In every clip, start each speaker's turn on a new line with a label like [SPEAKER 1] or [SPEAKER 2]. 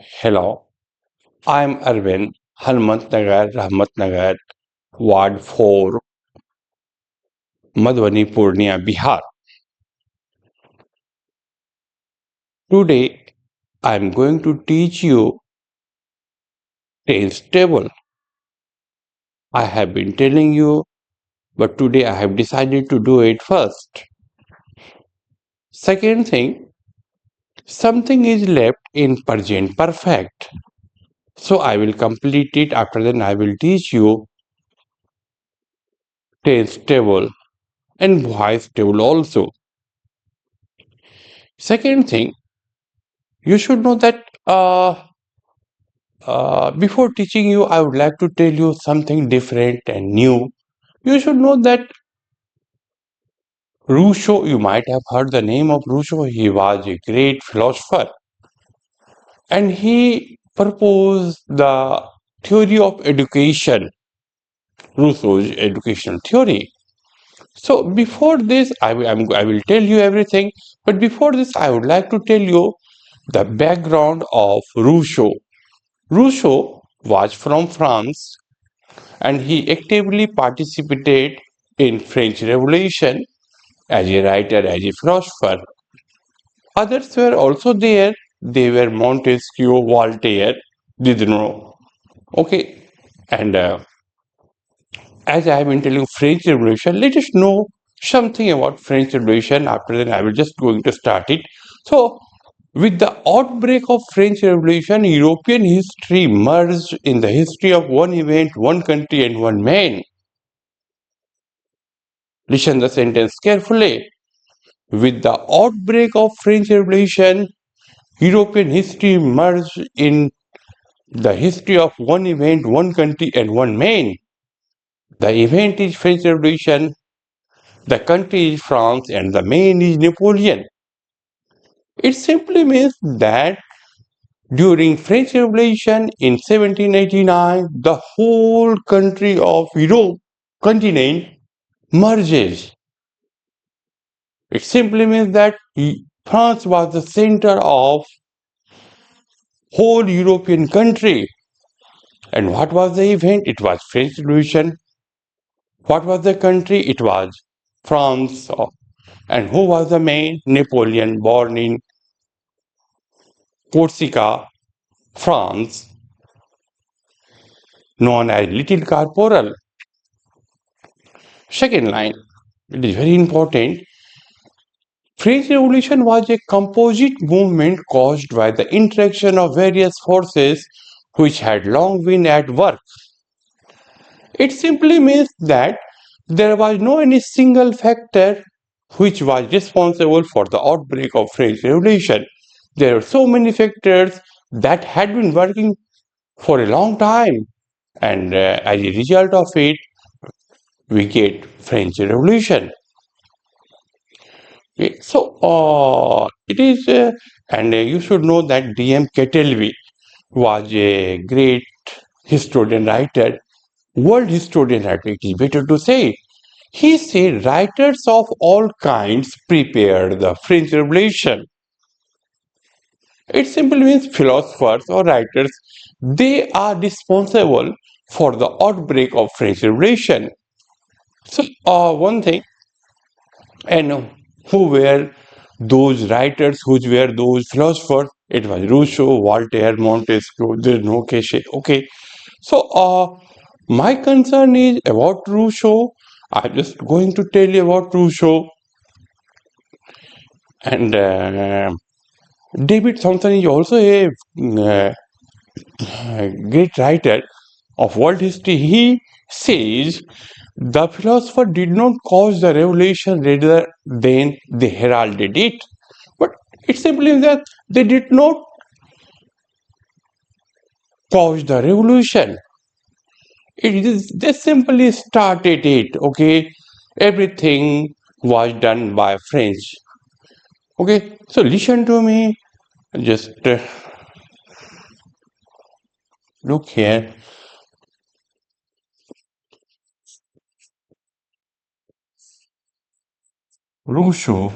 [SPEAKER 1] Hello, I'm Arvind, Halmatnagar, Rahmatnagar, Ward 4, Madhwani, Purnia, Bihar. Today, I'm going to teach you tense table. I have been telling you, but today I have decided to do it first. Second thing, something is left in present perfect. So I will complete it. After then, I will teach you tense table and voice table also. Second thing, you should know that before teaching you, I would like to tell you something different and new. You should know that Rousseau, you might have heard the name of Rousseau. He was a great philosopher and he proposed the theory of education, Rousseau's educational theory. So, before this, I will tell you everything. But before this, I would like to tell you the background of Rousseau. Rousseau was from France and he actively participated in French Revolution as a writer, as a philosopher. Others were also there. They were Montesquieu, Voltaire, Diderot. Okay, and as I have been telling French Revolution, let us know something about French Revolution. After that, I will just going to start it. So, with the outbreak of French Revolution, European history merged in the history of one event, one country, and one man. Listen the sentence carefully. With the outbreak of French Revolution, European history merged in the history of one event, one country, and one man. The event is French Revolution, the country is France, and the man is Napoleon. It simply means that during French Revolution in 1789, the whole country of Europe continent merges. It simply means that France was the center of whole European country. And what was the event? It was French Revolution. What was the country? It was France. And who was the man? Napoleon, born in Corsica, France, known as Little Corporal. Second line, it is very important. French Revolution was a composite movement caused by the interaction of various forces which had long been at work. It simply means that there was no any single factor which was responsible for the outbreak of French Revolution. There are so many factors that had been working for a long time, and as a result of it, we get French Revolution. Okay, so it is, and you should know that D.M. Ketelvi was a great historian writer, world historian writer. It is better to say. He said writers of all kinds prepared the French Revolution. It simply means philosophers or writers, they are responsible for the outbreak of French Revolution. So, one thing, and who were those writers, who were those philosophers? It was Rousseau, Voltaire, Montesquieu, there's no cliche. Okay, so my concern is about Rousseau. I'm just going to tell you about Rousseau. And David Thompson is also a great writer of world history. He says the philosopher did not cause the revolution rather than they heralded it. But it simply means that they did not cause the revolution. It is they simply started it. Okay, everything was done by French. Okay, so listen to me. Just look here. Rousseau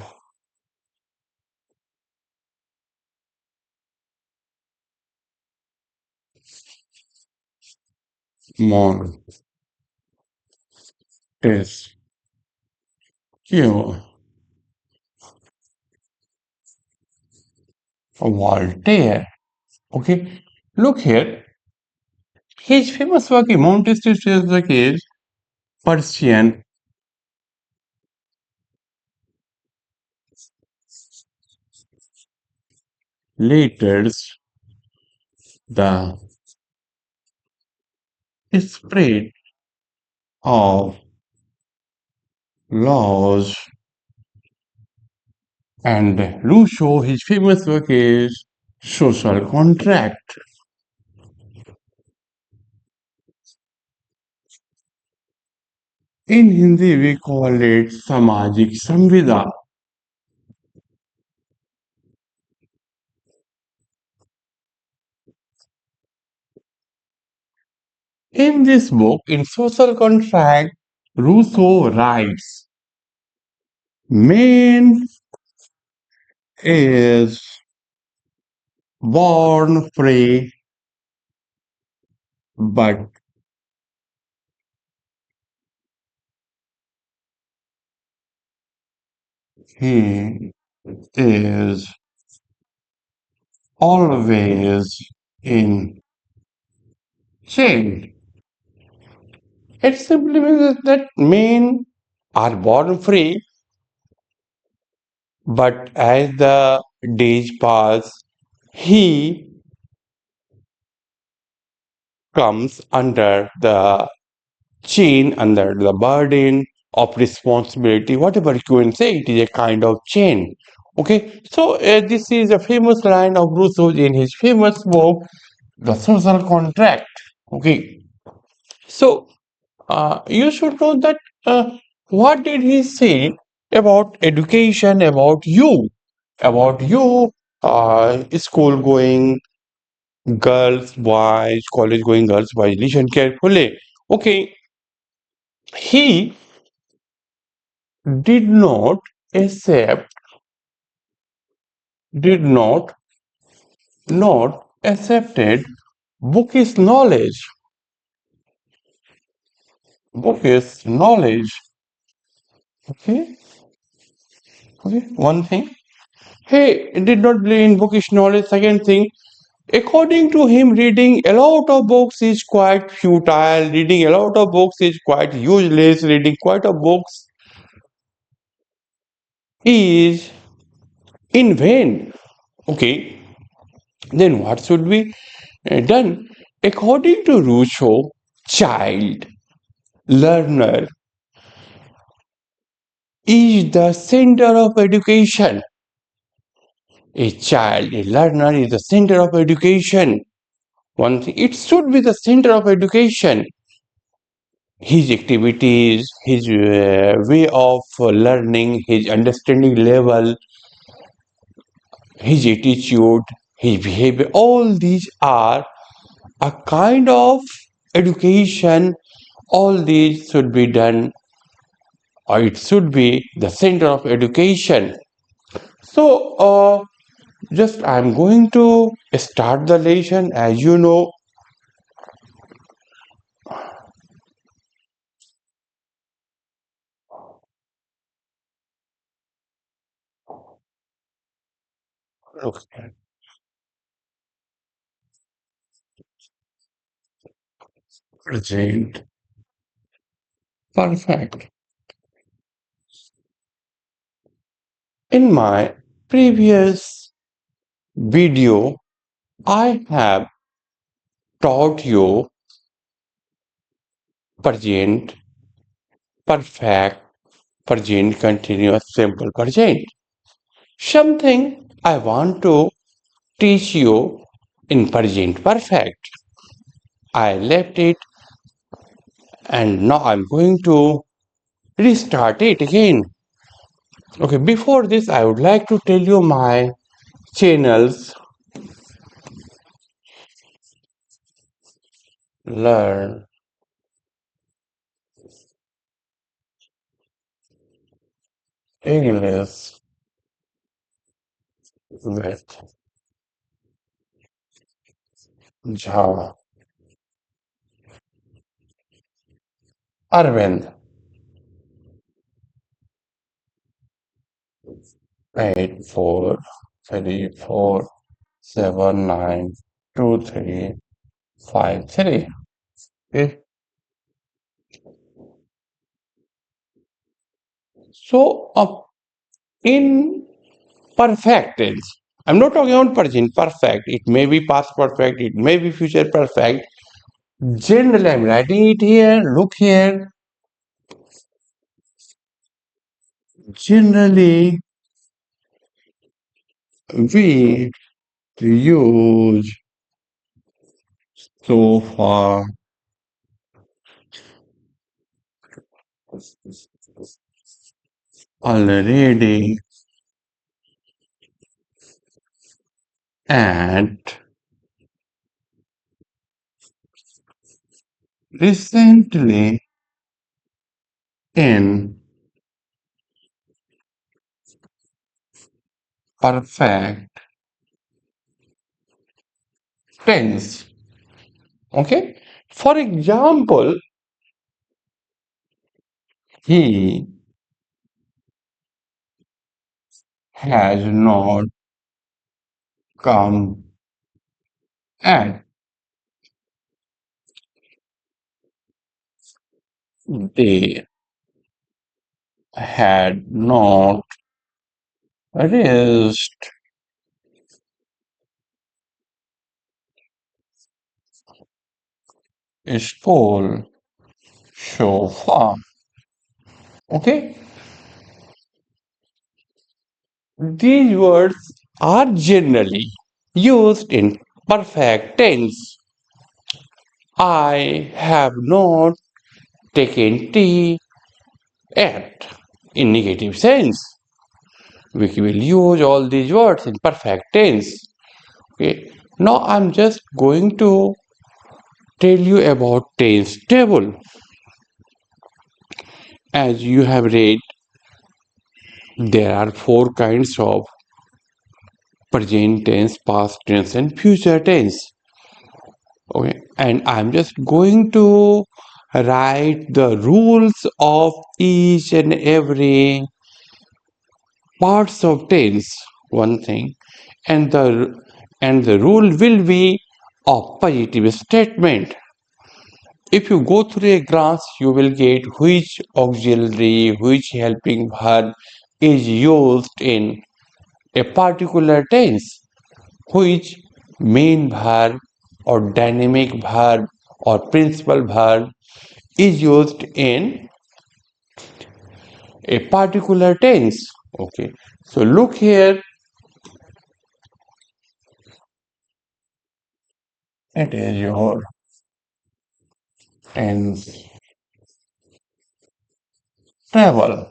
[SPEAKER 1] Montesquieu. Voltaire. Okay, look here. His famous work, Montesquieu's work is Persian letters, the spread of laws, and Rousseau, his famous work is Social Contract. In Hindi, we call it Samajik Samvida. In this book, in Social Contract, Rousseau writes, man is born free, but he is always in chain. It simply means that men are born free, but as the days pass, he comes under the chain, under the burden of responsibility, whatever you can say, it is a kind of chain. Okay, so this is a famous line of Rousseau in his famous book, The Social Contract. Okay, so you should know that what did he say about education, about you, school going girls, boys, college going girls, boys. Listen carefully. Okay, he did not accept, did not accepted bookish knowledge, bookish knowledge. Okay, okay. One thing. He did not believe in bookish knowledge. Second thing, according to him, reading a lot of books is quite futile. Reading a lot of books is quite useless. Reading quite a books is in vain. Okay, then what should be done? According to Rousseau, child, learner is the center of education. A child, a learner is the center of education. One thing, it should be the center of education. His activities, his way of learning, his understanding level, his attitude, his behavior, all these are a kind of education. All these should be done, or it should be the center of education. So, just I'm going to start the lesson. As you know, okay, present perfect. In my previous video, I have taught you present perfect, present continuous, simple present. Something I want to teach you in present perfect. I left it and now I'm going to restart it again. Okay, before this, I would like to tell you my channels. Learn English with Jha. Arvind. 8434792353. Okay. So, in perfect tense, I'm not talking about present perfect. It may be past perfect. It may be future perfect. Generally, I'm writing it here. Look here. Generally, we use so far already and recently in perfect tense. Okay. For example, he has not come and they had not raised a stool so far. Okay. These words are generally used in perfect tense. I have not taken tea yet. In negative sense, we will use all these words in perfect tense. Okay. Now I'm just going to tell you about tense table. As you have read, there are four kinds of present tense, past tense, and future tense. Okay, and I'm just going to write the rules of each and every parts of tense. One thing, and the rule will be a positive statement. If you go through a glance, you will get which auxiliary, which helping verb is used in a particular tense, which main verb or dynamic verb or principal verb is used in a particular tense. Okay, so look here, it is your tense travel.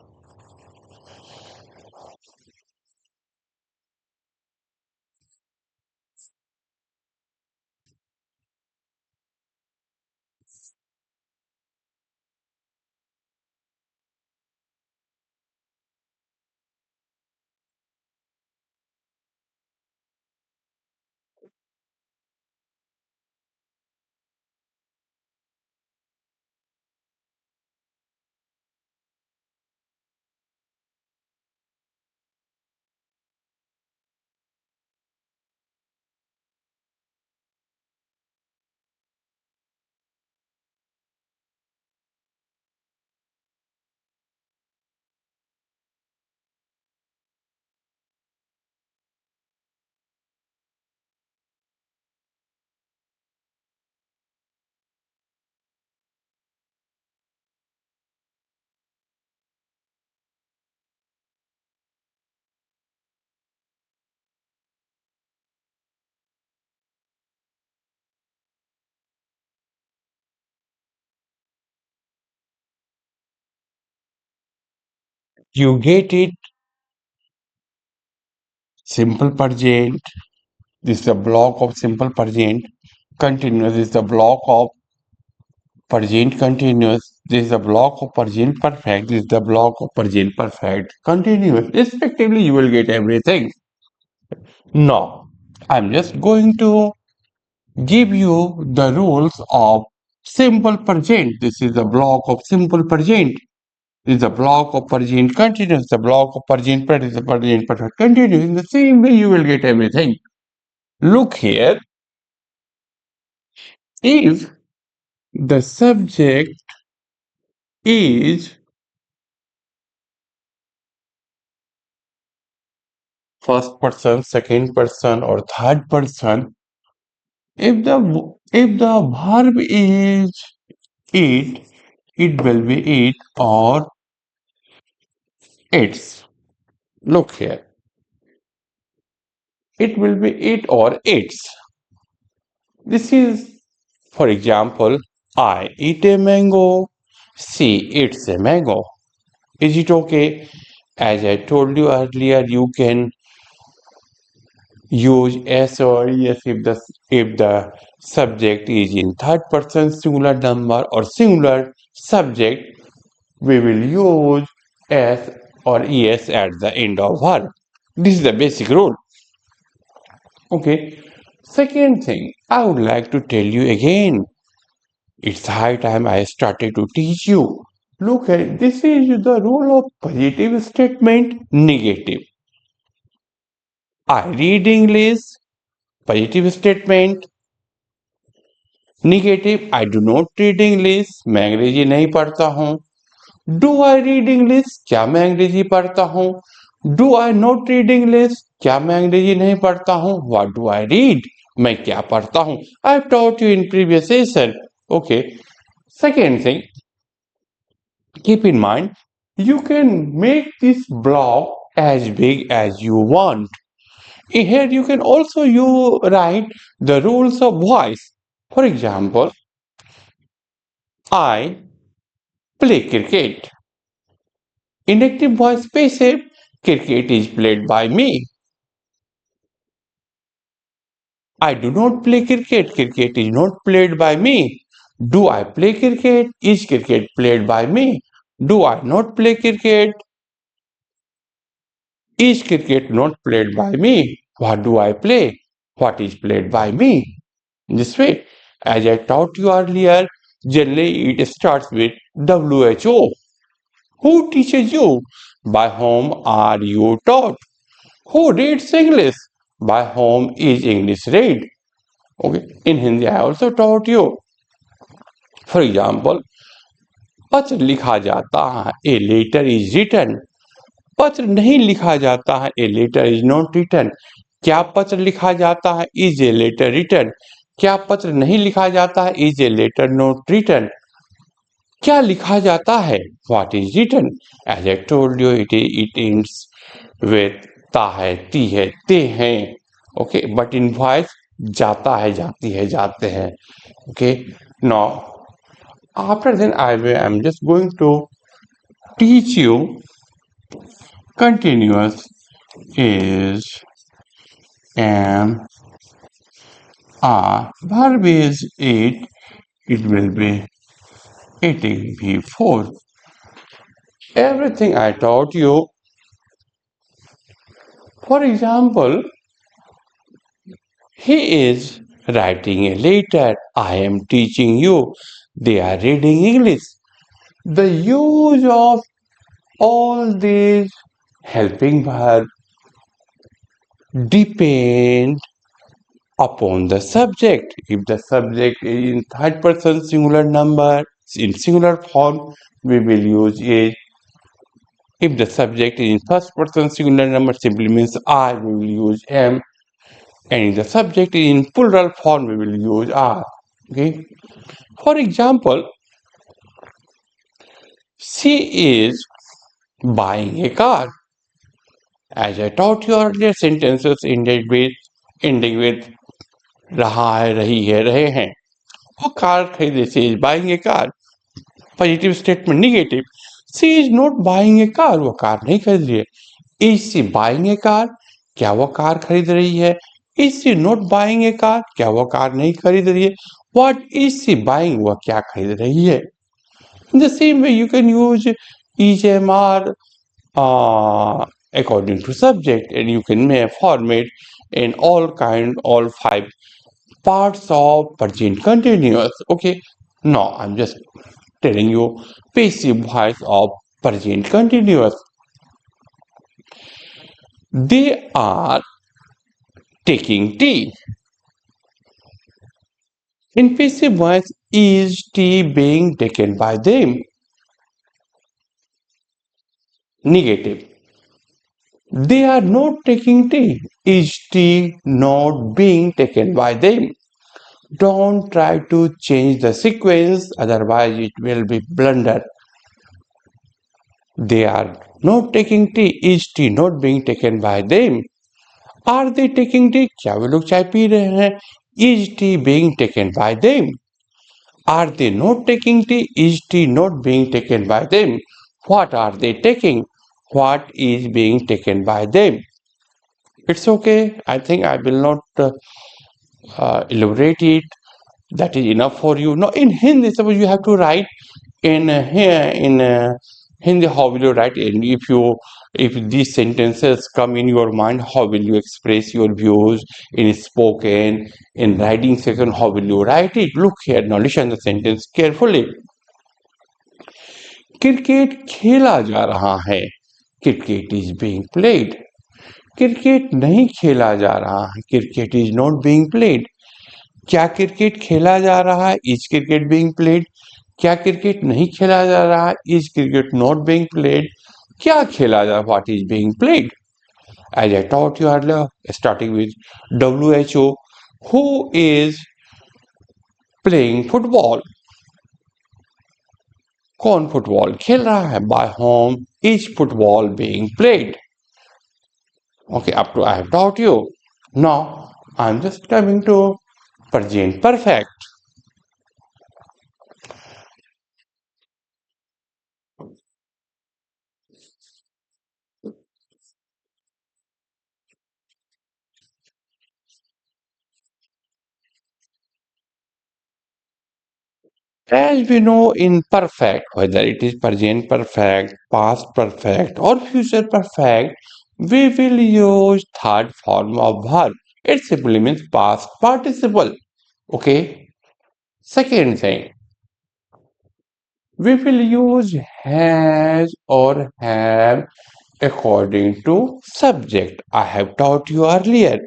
[SPEAKER 1] You get it, simple present. This is the block of simple present. Continuous is the block of present continuous. This is the block of present perfect. This is the block of present perfect continuous. Respectively, you will get everything. Now, I'm just going to give you the rules of simple present. This is a block of simple present. This is a block of present continuous, the block of present participle, present perfect continuous. In the same way, you will get everything. Look here. If the subject is first person, second person, or third person, if the verb is it, it will be it or its. Look here. It will be it or its. This is, for example, I eat a mango. She eats a mango. Is it okay? As I told you earlier, you can use S or yes if the subject is in third person singular number or singular subject. We will use S or es at the end of verb. This is the basic rule. Okay. Second thing, I would like to tell you again. It's high time I started to teach you. Look at this is the rule of positive statement, negative. I read English, positive statement. Negative, I do not read English, मैं अंग्रेजी नहीं पढ़ता हूँ. Do I read English? क्या मैं अंग्रेजी पढ़ता हूँ? Do I not read English? क्या मैं अंग्रेजी नहीं पढ़ता हूँ? What do I read? मैं क्या पढ़ता हूँ? I've taught you in previous session. Okay. Second thing, keep in mind, you can make this block as big as you want. Here you can also you write the rules of voice. For example, I play cricket. In active voice passive, cricket is played by me. I do not play cricket. Cricket is not played by me. Do I play cricket? Is cricket played by me? Do I not play cricket? Is cricket not played by me? What do I play? What is played by me? This way, as I taught you earlier, generally it starts with WHO. Who teaches you? By whom are you taught? Who reads English? By whom is English read? Okay. In Hindi, I also taught you. For example, पत्र लिखा जाता है. A letter is written. पत्र नहीं लिखा जाता है. A letter is not written. क्या पत्र लिखा जाता है? Is a letter written. क्या पत्र नहीं लिखा जाता है? Is a letter not written. क्या लिखा जाता है? What is written? As I told you, it ends with ता है, ती है, ते हैं. Okay, but in voice, जाता है, जाती है, जाते हैं. Okay, now after then I am just going to teach you continuous is am are verb is it will be eating before. Everything I taught you. For example, he is writing a letter. I am teaching you. They are reading English. The use of all these helping verb depend upon the subject. If the subject is in third person singular number, in singular form, we will use it. If the subject is in first person singular number, simply means I, we will use am. And if the subject is in plural form, we will use are. Okay. For example, she is buying a car. As I taught you earlier, sentences ending with रहा है, रही है, रहे हैं. वो car खरीदे. She is buying a car. Positive statement. Negative. She is not buying a car. वो car नहीं खरीद रही है. Is she buying a car? क्या वो कार खरीद रही है? Is she not buying a car? क्या वो कार नहीं खरीद रही है? What is she buying? वो क्या खरीद रही है? In the same way, you can use is, am, are according to subject, and you can format in all five parts of present continuous. Okay, no, I'm just telling you passive voice of present continuous. They are taking tea. In passive voice, is tea being taken by them? Negative. They are not taking tea. Is tea not being taken by them? Don't try to change the sequence, otherwise it will be blunder. They are not taking tea. Is tea not being taken by them? Are they taking tea? क्या वे लोग चाय P रहे हैं? Is tea being taken by them? Are they not taking tea? Is tea not being taken by them? What are they taking? What is being taken by them? It's okay. I think I will not elaborate it. That is enough for you. Now, in Hindi, suppose you have to write in here in Hindi. How will you write? And if these sentences come in your mind, how will you express your views in spoken, in writing section? How will you write it? Look here. Now, listen the sentence carefully. Cricket खेला जा रहा है. Cricket is being played. Cricket नहीं खेला जा रहा है. Cricket is not being played. क्या क्रिकेट खेला जा रहा है? Is cricket being played. क्या क्रिकेट नहीं खेला जा रहा है? Is cricket not being played. क्या खेला जा रहा है? What is being played? As I taught you earlier, starting with WHO, who is playing football? कौन फुटबॉल खेल रहा है? By whom is football being played? Okay, up to I have taught you. Now I'm just coming to present perfect. As we know in perfect, whether it is present perfect, past perfect, or future perfect, we will use third form of verb. It simply means past participle. Okay. Second thing, we will use has or have according to subject. I have taught you earlier.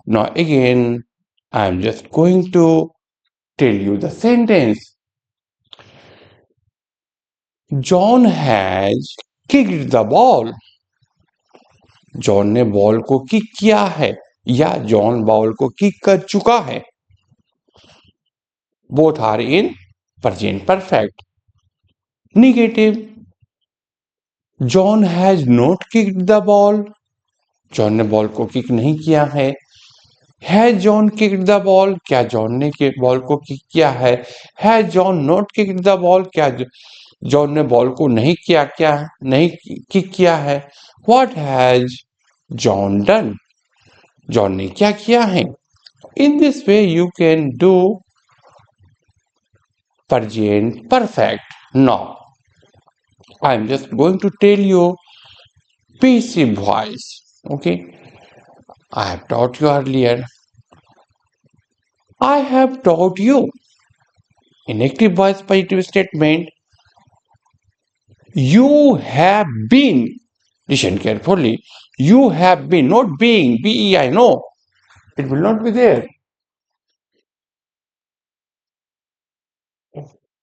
[SPEAKER 1] Now again, I am just going to tell you the sentence. John has kicked the ball. John ने ball को kick किया है या John ball को kick कर चुका है. Both are in present perfect. Negative, John has not kicked the ball. John ने बॉल को किक नहीं किया है. Has John kicked the ball? क्या जॉन ने बॉल को किक किया है? Has John not kicked the ball? क्या जॉन ने बॉल को नहीं किया क्या नहीं किक किया है? What has John done? John ने क्या किया है? In this way, you can do present perfect. Now, I am just going to tell you passive voice. Okay, I have taught you earlier. I have taught you. In active voice positive statement, you have been. Listen carefully. You have been, not being, B-E-I, no. It will not be there.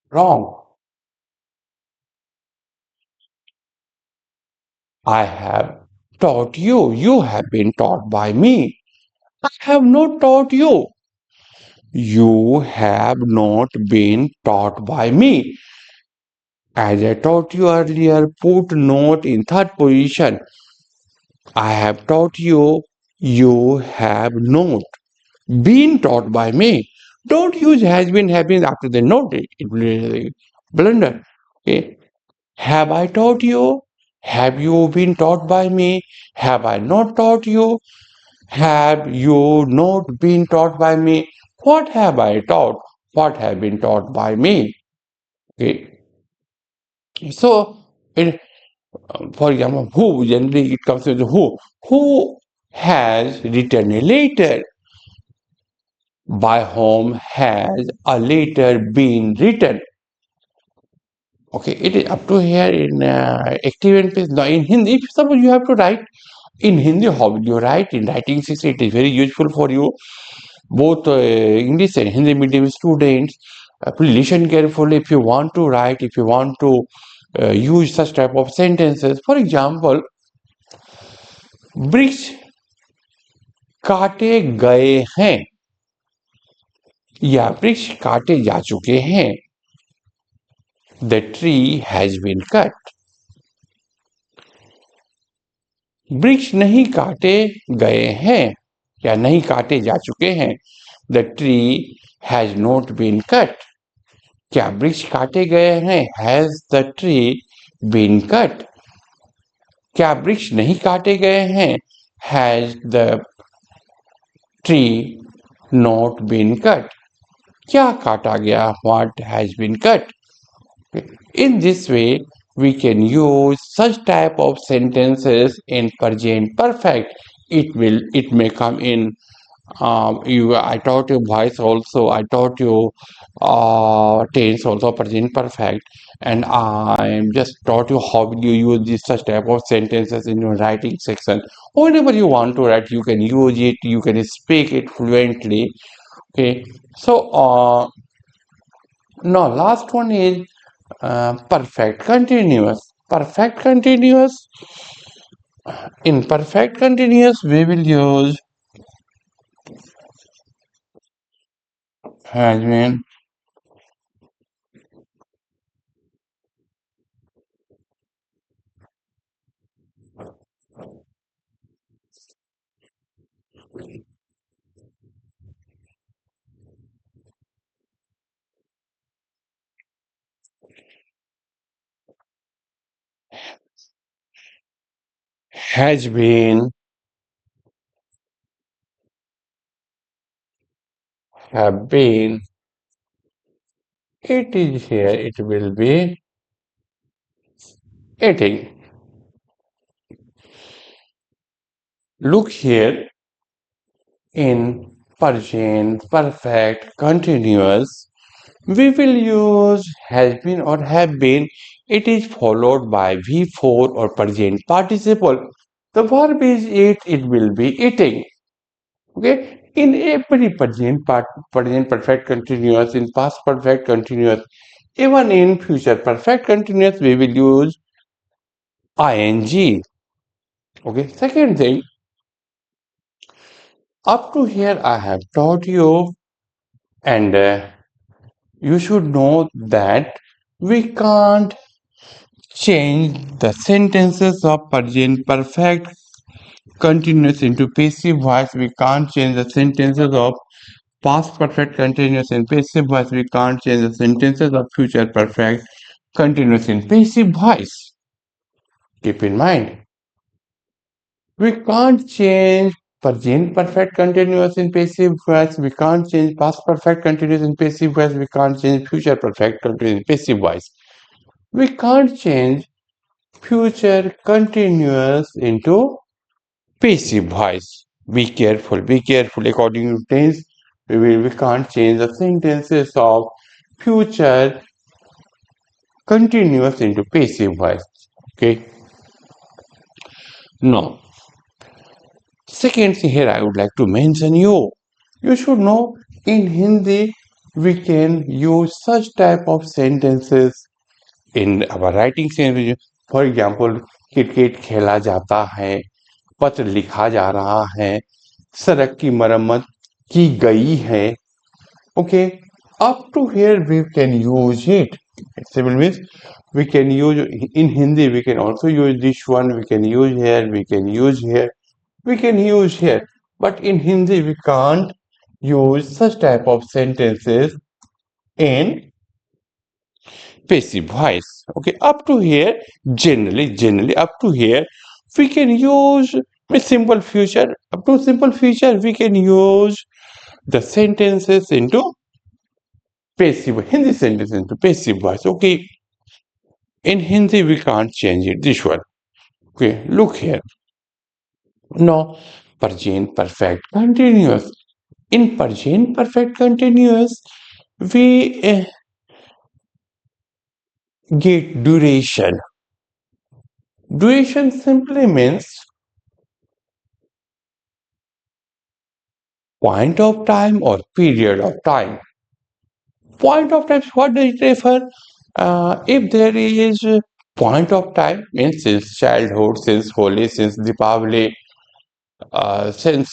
[SPEAKER 1] Wrong. I have taught you. You have been taught by me. I have not taught you. You have not been taught by me. As I taught you earlier, put not in third position. I have taught you. You have not been taught by me. Don't use has been, have been after the not. It will be blunder. Okay. Have I taught you? Have you been taught by me? Have I not taught you? Have you not been taught by me? What have I taught? What have been taught by me? Okay. So, for example, who, generally it comes with who. Who has written a letter? by whom has a later been written. Okay, it is up to here in active and passive. Now, in Hindi, if suppose you have to write in Hindi, how will you write? In writing section, it is very useful for you. Both English and Hindi medium students, please listen carefully if you want to write, if you want to use such type of sentences. For example, वृक्ष काटे गए हैं या वृक्ष काटे जा चुके हैं. The tree has been cut. वृक्ष नहीं काटे गए हैं या नहीं काटे जा चुके हैं. The tree has not been cut. क्या वृक्ष काटे गए हैं? Has the tree been cut? क्या वृक्ष नहीं काटे गए हैं? Has the tree not been cut? क्या काटा गया? What has been cut? In this way, we can use such type of sentences in present perfect. It may come in I taught you voice also. I taught you tense also, present perfect, and I just taught you how you use this such type of sentences in your writing section. Whenever you want to write, you can use it. You can speak it fluently. Okay. So now last one is perfect continuous. Perfect continuous. In perfect continuous, we will use has been, has been, have been. It is here. It will be eating. Look here in present perfect continuous. We will use has been or have been. It is followed by V4 or present participle. The verb is eat, it will be eating. Okay? In every present perfect continuous, in past perfect continuous, even in future perfect continuous, we will use ing. Okay? Second thing, up to here I have taught you, and you should know that we can't change the sentences of present perfect continuous into passive voice. We can't change the sentences of past perfect continuous in passive voice. We can't change the sentences of future perfect continuous in passive voice. Keep in mind, we can't change present perfect continuous in passive voice. We can't change past perfect continuous in passive voice. We can't change future perfect continuous in passive voice. We can't change future continuous into passive voice. Be careful. According to tense, we can't change the sentences of future continuous into passive voice. Okay. No. Second thing here I would like to mention you. You should know in Hindi we can use such type of sentences in our writing sentence. For example, cricket खेला जाता है, पत्र लिखा जा रहा है, सड़क की मरम्मत की गई है. Okay, up to here we can use it. Simple means we can use in Hindi. We can also use this one. We can use here. We can use here. We can use here. But in Hindi we can't use such type of sentences in passive voice. Okay, up to here, generally up to here, we can use a simple future. Up to simple future, we can use the sentences into passive Hindi sentence into passive voice. Okay, in Hindi we can't change it. This one. Okay, look here. No, present perfect continuous. In present perfect continuous, we get duration. Duration simply means point of time or period of time. Point of time, what does it refer? If there is a point of time, means since childhood, since Holi, since Deepavali, since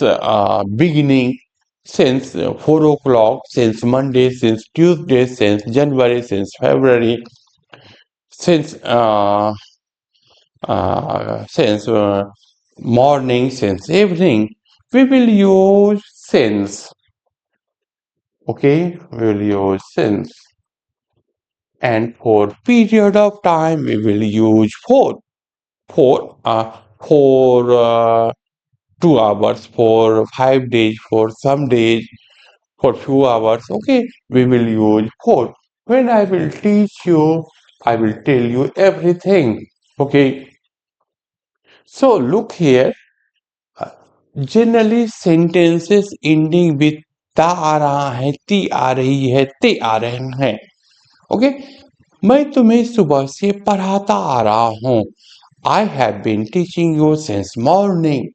[SPEAKER 1] beginning, since 4 o'clock, since Monday, since Tuesday, since January, since February, since morning, since evening, we will use since. Okay, we will use since. And for period of time, we will use for 2 hours, for 5 days, for some days, for few hours. Okay, we will use for. When I will teach you, I will tell you everything. Okay, so look here. uh, Generally, sentences ending with ता आ रहा है, ती आ रही है, ते आ रहे हैं. Okay, मैं तुम्हें सुबह से पढ़ाता आ रहा हूँ. I have been teaching you since morning.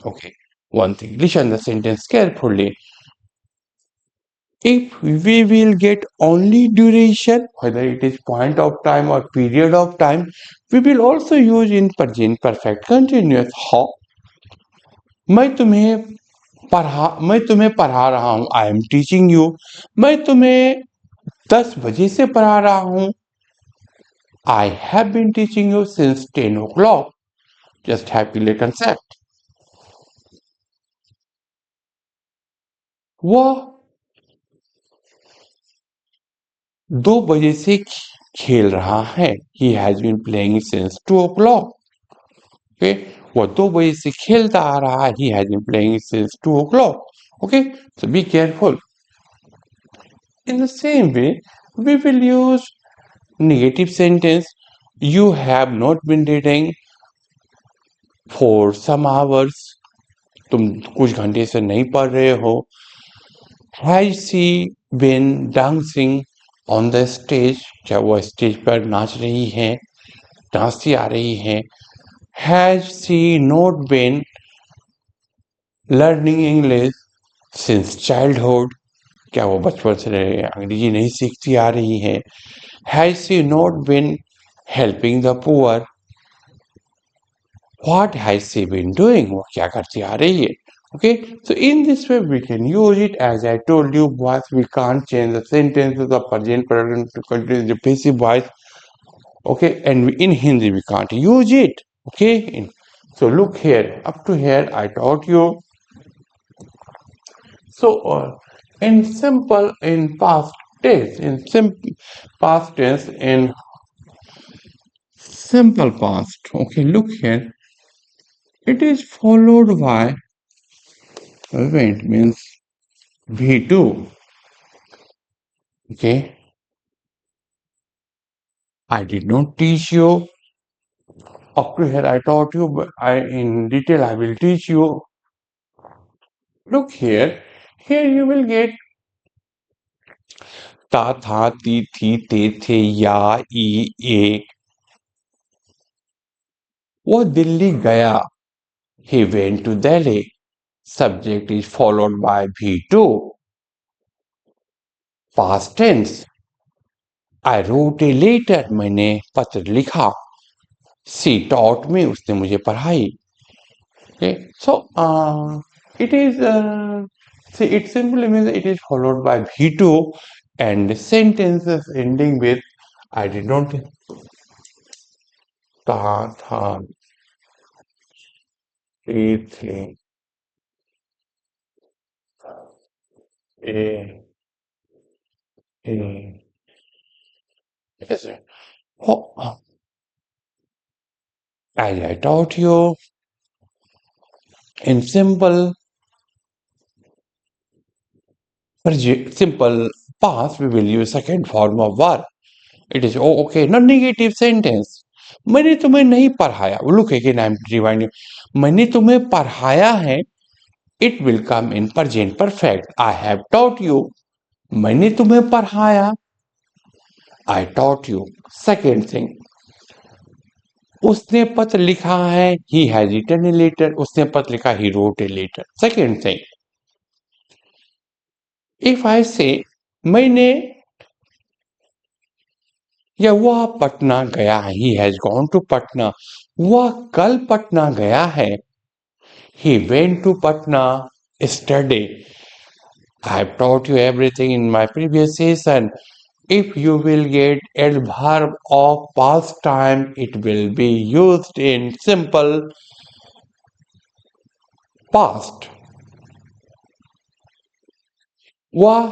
[SPEAKER 1] Okay, one thing, listen the sentence carefully. If we will get only duration, whether it is point of time or period of time, we will also use in present perfect continuous. How? मैं तुम्हें पढ़ा रहा हूँ. I am teaching you. मैं तुम्हें 10 बजे से पढ़ा रहा हूँ. I have been teaching you since 10 o'clock. Just happily concept. वह 2 बजे से खेल रहा है. He has been playing since 2 o'clock. Okay, वह 2 बजे से खेलता आ रहा है. He has been playing since 2 o'clock. Okay, so be careful. In the same way, we will use negative sentence. You have not been reading for some hours. तुम कुछ घंटे से नहीं पढ़ रहे हो. Has she been dancing on the stage? क्या वो स्टेज पर नाच रही है, नाचती आ रही है. Has she not been learning English since childhood? क्या वो बचपन से अंग्रेजी नहीं सीखती आ रही है. Has she not been helping the poor? What has she been doing? वो क्या करती आ रही है. Okay, so in this way we can use it. As I told you, boys, we can't change the sentences of present, present to continue the passive voice. Okay, and in Hindi we can't use it. Okay, so look here. Up to here I taught you. So in simple, in past tense, in past tense, in simple past. Okay, look here. It is followed by event means V2. Okay, I did not teach you. Up to here I taught you, but in detail I will teach you. Look here. Here you will get ta, tha, ti, thi, te, the, ya, e, e. वो दिल्ली गया. He went to Delhi. Subject is followed by V2. Past tense. I wrote a letter. मैंने पत्र लिखा. She taught me. उसने मुझे पढ़ाई. Okay. So it is see, it simply means it is followed by V2 and sentences ending with I did not ta, tha, ti, thi, a, a. Yes, sir. Oh, as I taught you, in simple past, we will use second form of verb. It is oh, okay, not negative sentence. मैंने तुम्हें नहीं पढ़ाया. Look again, I am rewinding. मैंने तुम्हें पढ़ाया है. It will come in present perfect. I have taught you. मैंने तुम्हें पढ़ाया. I taught you. Second thing, उसने पत्र लिखा है. He has written a letter. उसने पत्र लिखा. He wrote a letter. Second thing, if I say मैंने या वह पटना गया है. He has gone to Patna. वह कल पटना गया है. He went to Patna yesterday. I have taught you everything in my previous session. If you will get a verb of past time, it will be used in simple past. वह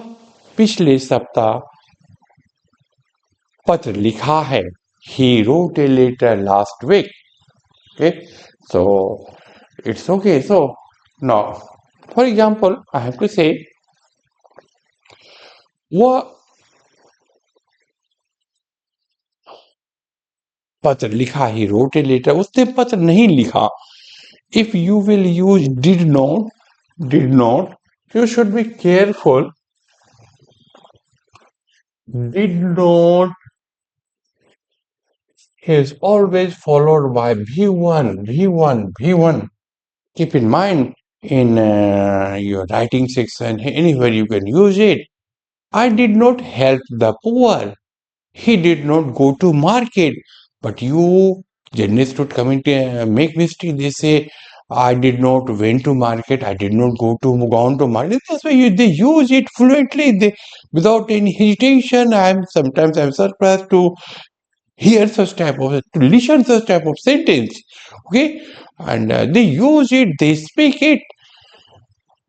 [SPEAKER 1] पिछले सप्ताह पत्र लिखा है. He wrote a letter last week. Okay, so it's okay. So now, for example, I have to say वह पत्र लिखा. He wrote a letter. उसने पत्र नहीं लिखा. If you will use did not, you should be careful. Did not is always followed by V1. Keep in mind in your writing section, anywhere you can use it. I did not help the poor. He did not go to market. But you journalists would come into make mistake. They say I did not went to market. I did not gone to market. That's why they use it fluently. They without any hesitation. Sometimes I'm surprised to hear such type of to listen such type of sentence. Okay, and they use it. They speak it.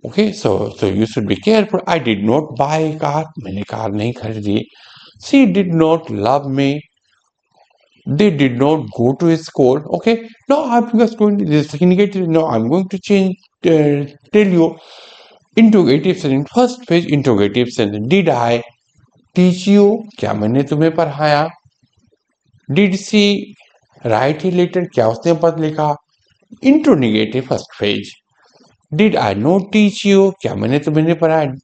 [SPEAKER 1] Okay, so you should be careful. I did not buy a car. मैंने car नहीं खरीदी. She did not love me. They did not go to school. Okay, now I'm just going to this negative. Now I'm going to change. Tell you interrogative sentence. First page interrogative sentence. Did I teach you? क्या मैंने तुम्हें पढ़ाया? Did she write a letter? क्या उसने पत्र लिखा? Interrogative first page. Did I not teach you? क्या मैंने तुम्हें नहीं पढ़ाया?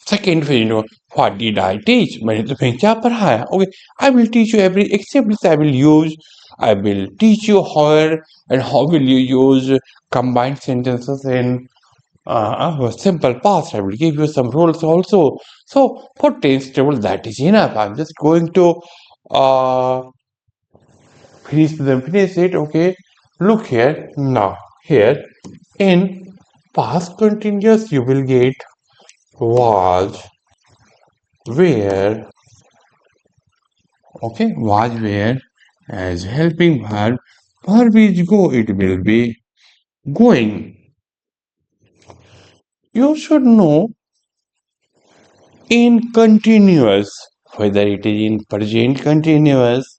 [SPEAKER 1] Second page, what did I teach? मैंने तुम्हें क्या पढ़ाया? Okay, I will teach you every except this I will teach you how will you use combined sentences in simple past. I will give you some rules also. So for tense table, that is enough. I'm just going to finish it. Okay, look here now. Here in past continuous, you will get was, where. Okay, was, where as helping verb. Verb is go. It will be going. You should know in continuous, whether it is in present continuous,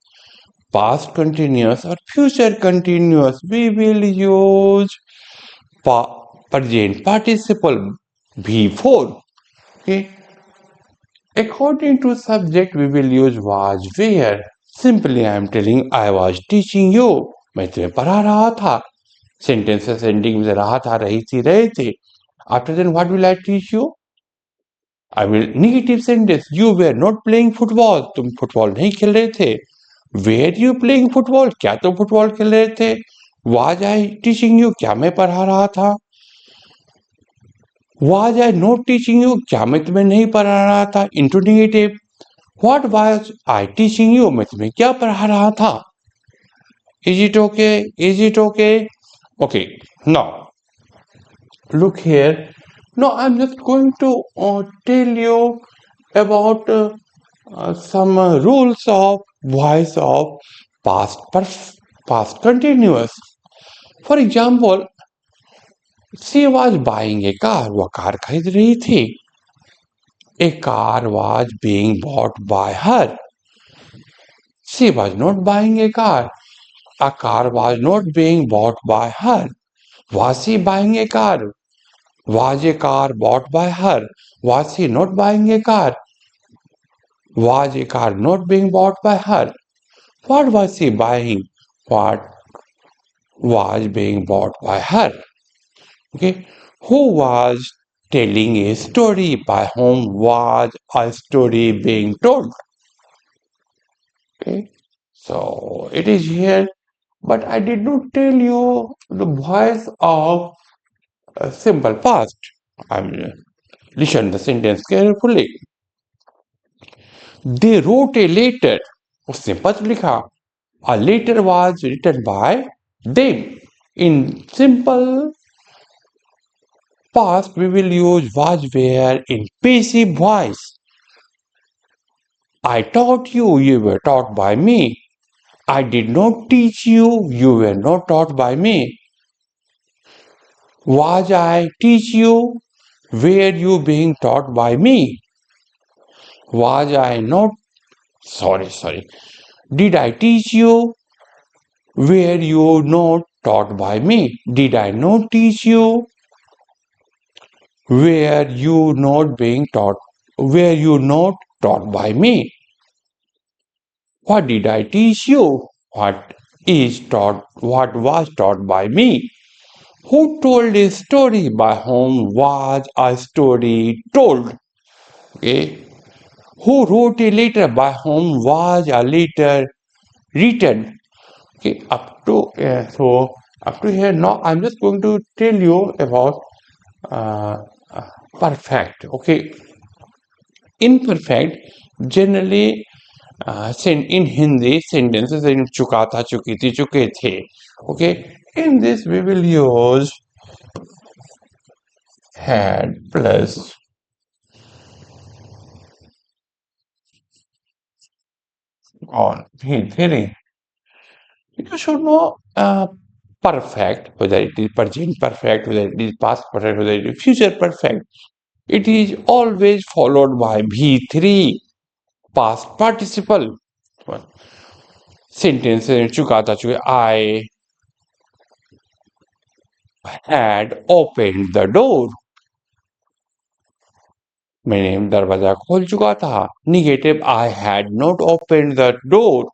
[SPEAKER 1] past continuous, or future continuous, we will use present participle V4. Okay. According to subject, we will use was, where. Simply, I am telling I was teaching you. मैं तुम्हें पढ़ा रहा था. Sentences ending with रहा था, रही थी, रहे थे. After then, what will I teach you? I will negative sentence. You were not playing football. तुम फुटबॉल नहीं खेल रहे थे. Were you playing football? क्या तुम फुटबॉल खेल रहे थे? Was I teaching you? क्या मैं पढ़ा रहा था? Was I not teaching you? क्या मैं तुम्हें नहीं पढ़ा रहा था? Into negative. What was I teaching you? मैं तुम्हें क्या पढ़ा रहा था? Is it okay? Is it okay? Okay. Now, look here. Now, I'm just going to tell you about some rules of voice of past continuous. For example, she was buying a car. वह car खरीद रही थी. A car was being bought by her. She was not buying a car. A car was not being bought by her. Was she buying a car? Was a car bought by her? Was she not buying a car? Was a car not being bought by her? What was she buying? What was being bought by her. Okay, who was telling a story? By whom was a story being told? Okay, so it is here, but I did not tell you the voice of a simple past. I mean, listen the sentence carefully. They wrote a letter. उसने पत्र लिखा. A letter was written by them. In simple past, we will use was where in passive voice. I taught you, you were taught by me. I did not teach you, you were not taught by me. Was I teach you? Were you being taught by me? Was I not? Sorry. Did I teach you? Were you not taught by me? Did I not teach you? Were you not being taught? Were you not taught by me? What did I teach you? What is taught? What was taught by me? Who told a story? By whom was a story told? Okay. Who wrote a letter? By whom was a letter written? Okay. Up to here. Now I'm just going to tell you about uh, perfect. Okay. Imperfect generally in Hindi sentences in चुका था चुकी थी चुके थे. Okay. In this we will use had plus on theory. You should know perfect, whether it is present perfect, whether it is past perfect, whether it is future perfect. It is always followed by V3, past participle. Sentence in चुका था चुके I had opened the door. मैंने दरवाजा खोल चुका था. Negative, I had not opened the door.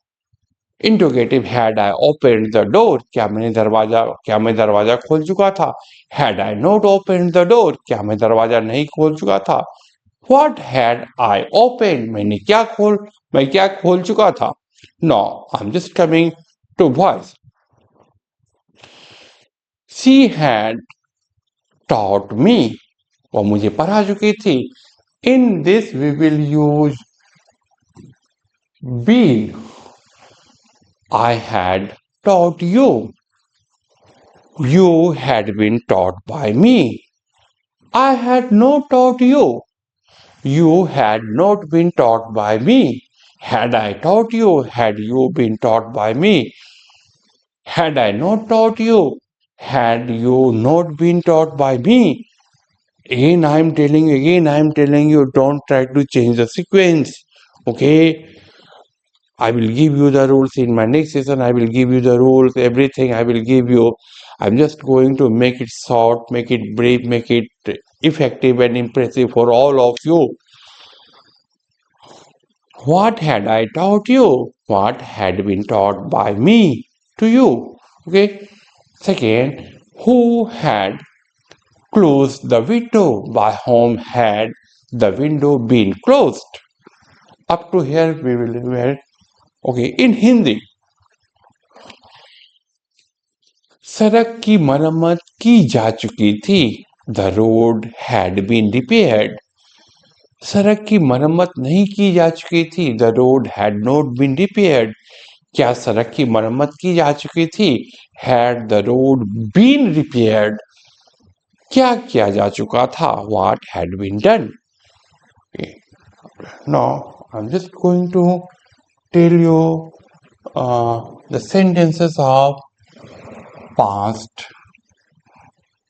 [SPEAKER 1] Interrogative, had I opened the door? क्या मैं दरवाजा खोल चुका था? Had I not opened the door? क्या मैं दरवाजा नहीं खोल चुका था? What had I opened? मैं क्या खोल चुका था? No, I'm just coming to voice. She had taught me. वो मुझे पढ़ा चुकी थी. In this we will use been. I had taught you. You had been taught by me. I had not taught you. You had not been taught by me. Had I taught you? Had you been taught by me? Had I not taught you? Had you not been taught by me? Again, I am telling you, don't try to change the sequence. Okay? I will give you the rules in my next session. I will give you the rules, everything I will give you. I'm just going to make it short, make it brief, make it effective and impressive for all of you. What had I taught you? What had been taught by me to you? Okay. Second, who had closed the window? By whom had the window been closed? Up to here we will read. Okay, in Hindi. सड़क की मरम्मत की जा चुकी थी. The road had been repaired. सड़क की मरम्मत नहीं की जा चुकी थी. The road had not been repaired. क्या सड़क की मरम्मत की जा चुकी थी? Had the road been repaired? क्या किया जा चुका था? What had been done? Okay. Now I'm just going to tell you the sentences of past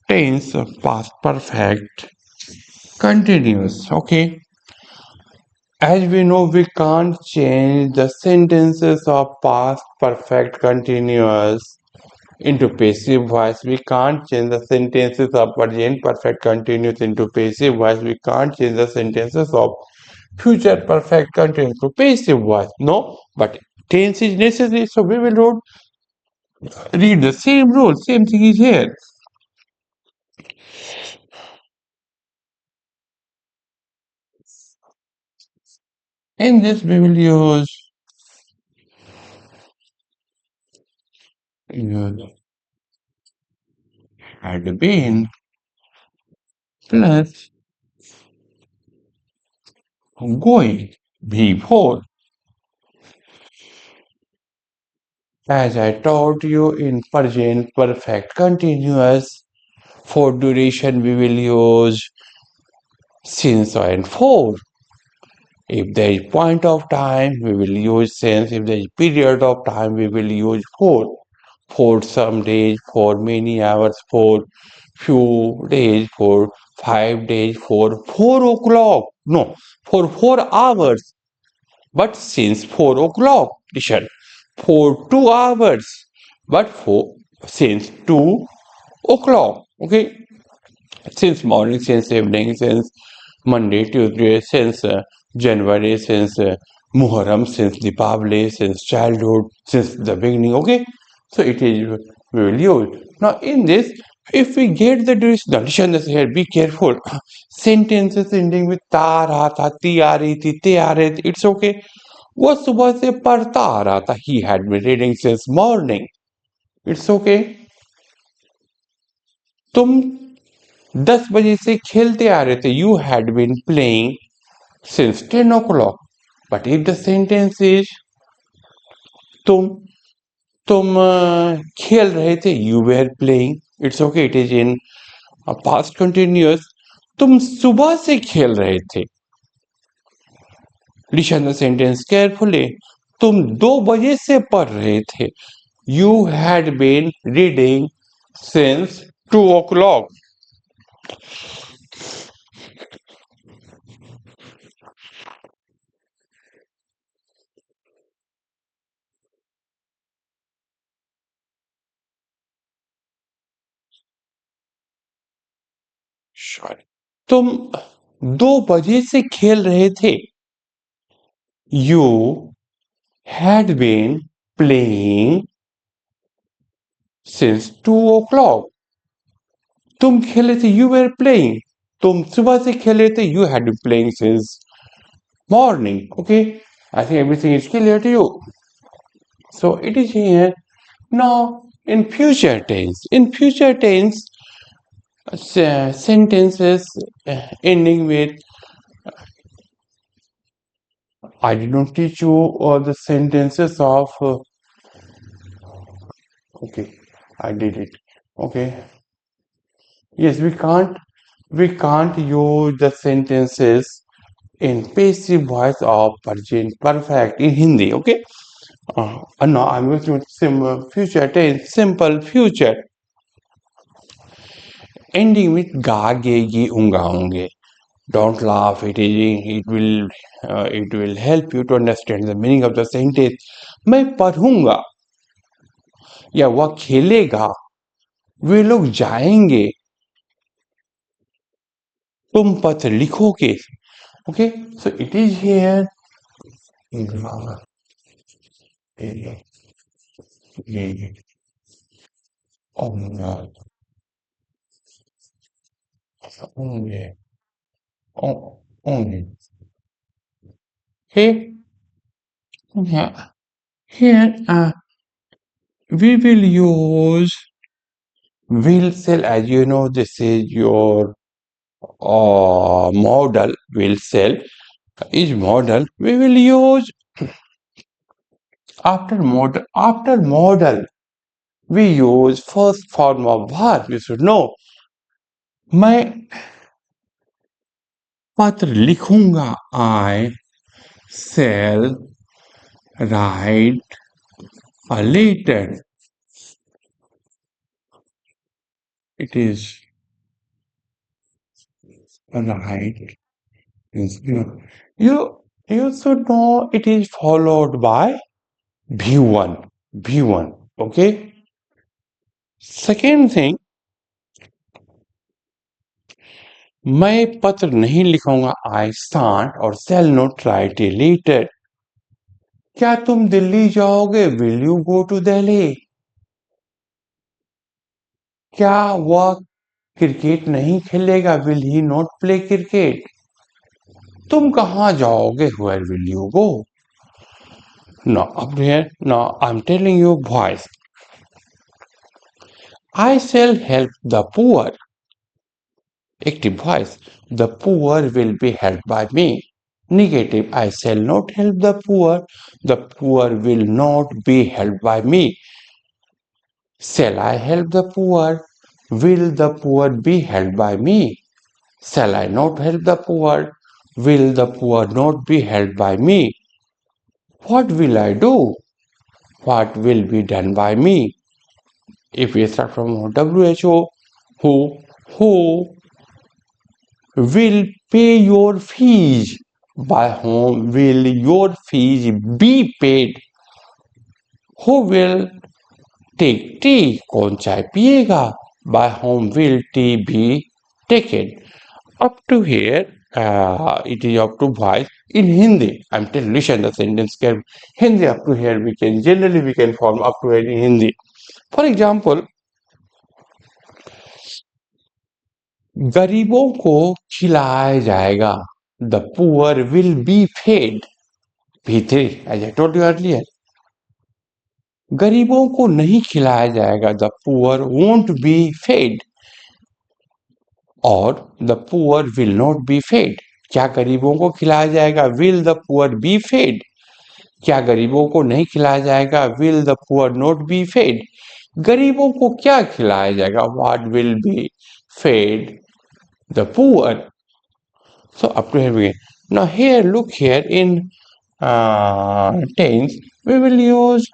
[SPEAKER 1] tense, past perfect, continuous. Okay. As we know, we can't change the sentences of past perfect continuous into passive voice. We can't change the sentences of present perfect continuous into passive voice. We can't change the sentences of future perfect continuous to passive voice. No, but tense is necessary. So we will write Read the same rule, same thing is here. In this, we will use had been plus going before. As I taught you in present perfect continuous, for duration we will use since and for. If there is point of time, we will use since. If there is period of time, we will use for. For some days, for many hours, for few days, for 5 days, for 4 o'clock. No, for 4 hours. But since 4 o'clock, listen, for 2 hours. But for since 2 o'clock. Okay, since morning, since evening, since Monday, Tuesday, since January, since Muharram, since Deepavali, since childhood, since the beginning. Okay, so it is we will use. Now in this, if we get the duration, now listen this here. Be careful. Sentences ending with ta रहा था, ती आ रही थी, ते आ रहे थे. It's okay. वो सुबह से पढ़ता आ रहा था. He had been reading since morning. It's okay. तुम 10 बजे से खेलते आ रहे थे. You had been playing since 10 o'clock. But if the sentence is तुम तुम खेल रहे थे, you were playing. It's okay. It is in a past continuous. तुम सुबह से खेल रहे थे. Listen the sentence carefully. तुम 2 बजे से पढ़ रहे थे. You had been reading since 2 o'clock. Sorry. तुम 2 बजे से खेल रहे थे. You had been playing since 2 o'clock. तुम खेले थे, you were playing. तुम सुबह से खेले थे, you had been playing since morning. Okay, I think everything is clear to you. So it is here. Now in future tense, sentences ending with I did not teach you all the sentences of okay, I did it. Okay, yes, we can't use the sentences in passive voice of present perfect in Hindi. Okay, no, I'm going to future tense, simple future ending with ga, ge, gi, unga, unge. Don't laugh. It will help you to understand the meaning of the sentence. मैं पढ़ूंगा या वह खेलेगा. वे लोग जाएंगे. तुम पत्र लिखोगे. Okay, so it is here. Okay, yeah. Here we will use will cell. As you know, this is your model. Will cell is model. We will use after model. We use first form of verb. You should know. मैं पत्र लिखूंगा. I shall write a letter. It is right. You should know it is followed by V1. V1. Okay. Second thing, मैं पत्र नहीं लिखूंगा. I shan't or shall not write a letter. क्या तुम दिल्ली जाओगे? Will you go to Delhi? क्या वह cricket नहीं खेलेगा? Will he not play cricket? तुम कहाँ जाओगे? Where will you go? Now up here, now I'm telling you voice. I shall help the poor. Active voice. The poor will be helped by me. Negative. I shall not help the poor. The poor will not be helped by me. Shall I help the poor? Will the poor be helped by me? Shall I not help the poor? Will the poor not be helped by me? What will I do? What will be done by me? If we start from WHO, who will pay your fees? By whom will your fees be paid? Who will take tea? कौन चाय पिएगा? By whom will tea be taken? Up to here, it is up to voice. In Hindi, I'm telling listen the sentence can Hindi up to here we can generally we can form up to here in Hindi. For example, गरीबों को खिलाया जाएगा. The poor will be fed. P3, as I told you earlier. गरीबों को नहीं खिलाया जाएगा. The poor won't be fed. और the poor will not be fed. क्या गरीबों को खिलाया जाएगा? Will the poor be fed? क्या गरीबों को नहीं खिलाया जाएगा? Will the poor not be fed? गरीबों को क्या खिलाया जाएगा? What will be fed the poor? So up to here we get. Now here, look here in tense, we will use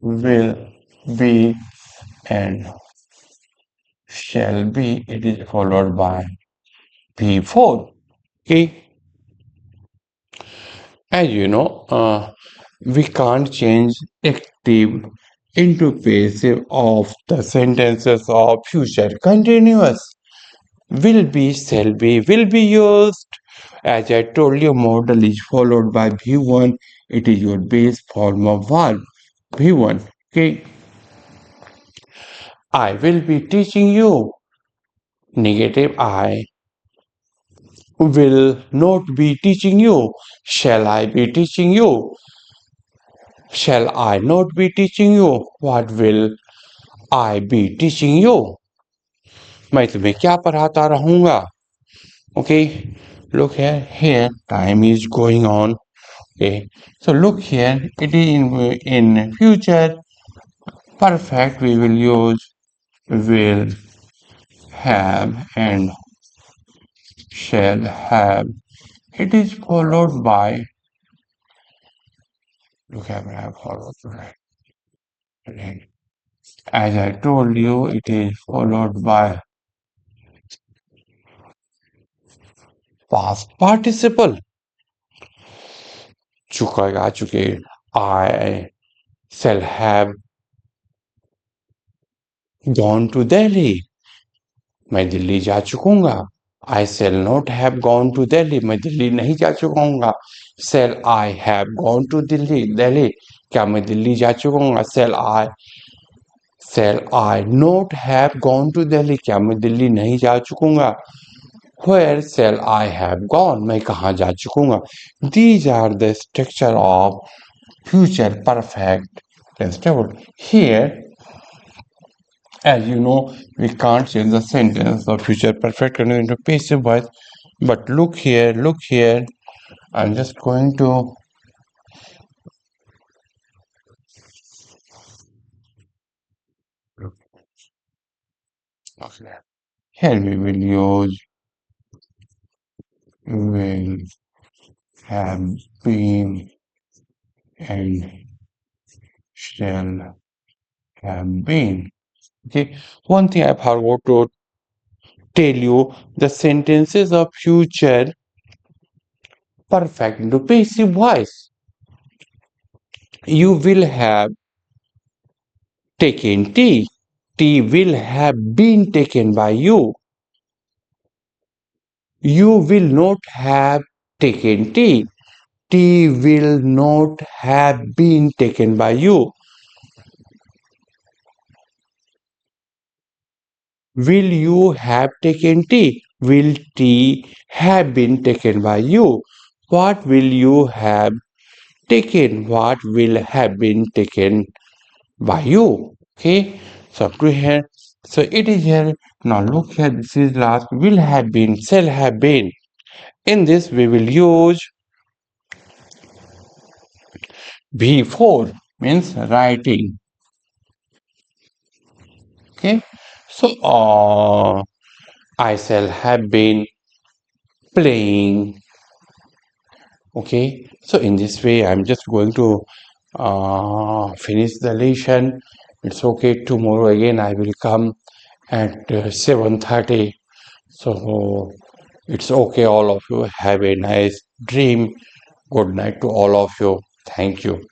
[SPEAKER 1] will be and shall be. It is followed by before. Okay. As you know, we can't change active into passive of the sentences of future continuous. Will be, shall be, will be used. As I told you, modal is followed by V1. It is your base form of verb. V1. Okay. I will be teaching you. Negative I will not be teaching you. Shall I be teaching you? Shall I not be teaching you? What will I be teaching you? मैं तुम्हें क्या पढ़ाता रहूंगा? Okay, look here time is going on. Okay, so look here, it is in future perfect. We will use will have and shall have. It is followed by, look at I have followed by. As I told you, it is followed by past participle. चुकेगा चुके. I shall have gone to Delhi. मैं दिल्ली जा चुकूंगा. I shall not have gone to Delhi. मैं दिल्ली नहीं जा चुकाऊंगा. Shall I have gone to Delhi? Delhi. क्या मैं दिल्ली जा चुकाऊंगा? Shall I not have gone to Delhi? क्या मैं दिल्ली नहीं जा चुकूंगा? Where shall I have gone? मैं कहाँ जा चुकूंगा? These are the structure of future perfect tense table. Here, as you know, we can't change the sentence of future perfect continuous into passive voice. But look here, look here. I'm just going to okay. Here we will use will have been and shall have been. Okay. One thing I forgot to tell you, the sentences of future perfect into passive voice. You will have taken tea. Tea will have been taken by you. You will not have taken tea. Tea will not have been taken by you. Will you have taken tea? Will tea have been taken by you? What will you have taken? What will have been taken by you? Okay, so up to here. So it is here. Now look here. This is last. Will have been, shall have been. In this, we will use before means writing. Okay, so I shall have been playing. Okay, so in this way, I'm just going to finish the lesson. It's okay. Tomorrow again, I will come at 7:30. So it's okay. All of you have a nice dream. Good night to all of you. Thank you.